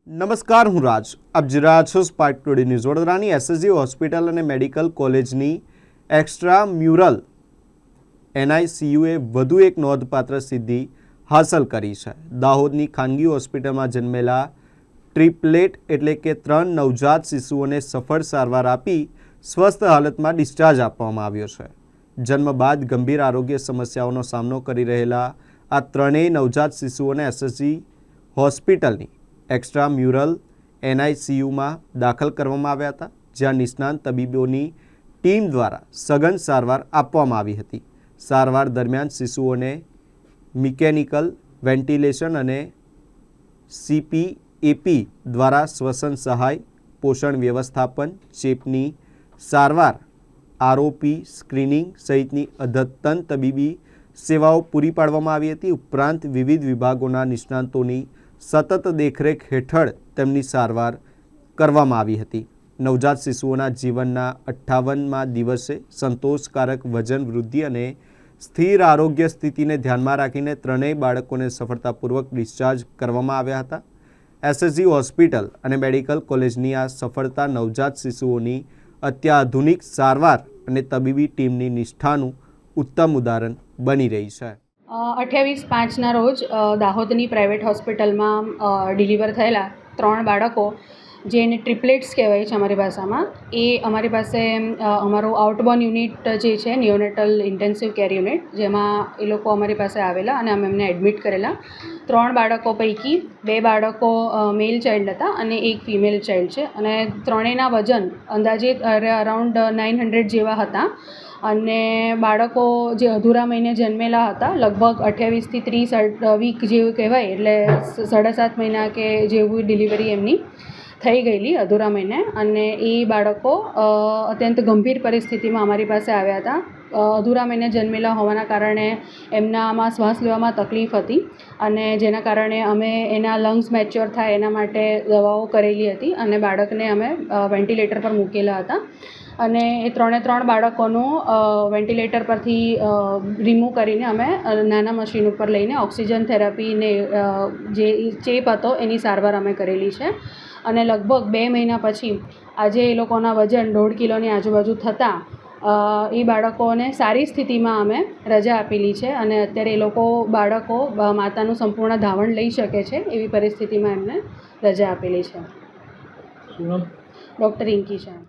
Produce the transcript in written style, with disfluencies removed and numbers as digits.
નમસ્કાર, હું રાજ. આપ જોઈ રહ્યા છો સ્પાર્ક ટુડે ન્યૂઝ. વડોદરાની એસએસજી હોસ્પિટલ અને મેડિકલ કોલેજની એક્સ્ટ્રા મ્યુરલ એનઆઈસીયુએ વધુ એક નોંધપાત્ર સિદ્ધિ હાંસલ કરી છે. દાહોદની ખાનગી હોસ્પિટલમાં જન્મેલા ટ્રિપલેટ એટલે કે 3 નવજાત શિશુઓને સફળ સારવાર આપી સ્વસ્થ હાલતમાં ડિસ્ચાર્જ આપવામાં આવ્યો છે. જન્મ બાદ ગંભીર આરોગ્ય સમસ્યાઓનો સામનો કરી રહેલા આ ત્રણેય નવજાત શિશુઓને એસએસજી હોસ્પિટલની એક્સ્ટ્રા મ્યુરલ એનઆઈસીયુમાં દાખલ કરવામાં આવ્યા હતા, જ્યાં નિષ્ણાત તબીબોની ટીમ દ્વારા સઘન સારવાર આપવામાં આવી હતી. સારવાર દરમિયાન શિશુઓને મિકેનિકલ વેન્ટિલેશન અને CPAP દ્વારા શ્વસન સહાય, પોષણ વ્યવસ્થાપન, ચેપની સારવાર, ROP સ્ક્રીનિંગ સહિતની અદ્યતન તબીબી સેવાઓ પૂરી પાડવામાં આવી હતી. ઉપરાંત વિવિધ વિભાગોના નિષ્ણાતોની સતત દેખરેખ હેઠળ તેમની સારવાર કરવામાં આવી હતી. નવજાત શિશુઓના જીવનના 58મા દિવસે સંતોષકારક વજન વૃદ્ધિ અને સ્થિર આરોગ્ય સ્થિતિને ધ્યાનમાં રાખીને ત્રણેય બાળકોને સફળતાપૂર્વક ડિસ્ચાર્જ કરવામાં આવ્યા હતા. એસએસજી હોસ્પિટલ અને મેડિકલ કોલેજની આ સફળતા નવજાત શિશુઓની અત્યાધુનિક સારવાર અને તબીબી ટીમની નિષ્ઠાનું ઉત્તમ ઉદાહરણ બની રહી છે. 28/5ના રોજ દાહોદની પ્રાઇવેટ હોસ્પિટલમાં ડિલિવર થયેલા 3 બાળકો, જેને ટ્રિપલેટ્સ કહેવાય છે અમારી ભાષામાં, એ અમારી પાસે અમારું આઉટબોર્ન યુનિટ જે છે, નિયોનેટલ ઇન્ટેન્સિવ કેર યુનિટ, જેમાં એ લોકો અમારી પાસે આવેલા અને અમે એમને એડમિટ કરેલા. 3 બાળકો પૈકી 2 બાળકો મેલ ચાઇલ્ડ હતા અને 1 ફિમેલ ચાઇલ્ડ છે, અને ત્રણેયના વજન અંદાજે અરાઉન્ડ 900 જેવા હતા. અને બાળકો જે અધૂરા મહિને જન્મેલા હતા, લગભગ 28 થી 30 વીક જેવું કહેવાય, એટલે 7.5 મહિના કે જેવું ડિલિવરી એમની થઈ ગયેલી અધૂરા મહિને. અને એ બાળકો અત્યંત ગંભીર પરિસ્થિતિમાં અમારી પાસે આવ્યા હતા. અધૂરા મહિને જન્મેલા હોવાના કારણે એમનામાં શ્વાસ લેવામાં તકલીફ હતી, અને જેના કારણે અમે એના લંગ્સ મેચ્યોર થાય એના માટે દવાઓ કરેલી હતી, અને બાળકને અમે વેન્ટિલેટર પર મૂકેલા હતા. અને એ 3 બાળકોનું વેન્ટિલેટર પરથી રિમૂવ કરીને અમે નાના મશીન ઉપર લઈને ઓક્સિજન થેરાપીને જે ચેપ હતો એની સારવાર અમે કરેલી છે. અને લગભગ 2 મહિના પછી આજે એ લોકોના વજન 1.5 કિલોની આજુબાજુ થતાં એ બાળકોને સારી સ્થિતિમાં અમે રજા આપેલી છે, અને અત્યારે એ બાળકો માતાનું સંપૂર્ણ ધાવણ લઈ શકે છે એવી પરિસ્થિતિમાં એમને રજા આપેલી છે. ડૉક્ટર રિંકી શાહ.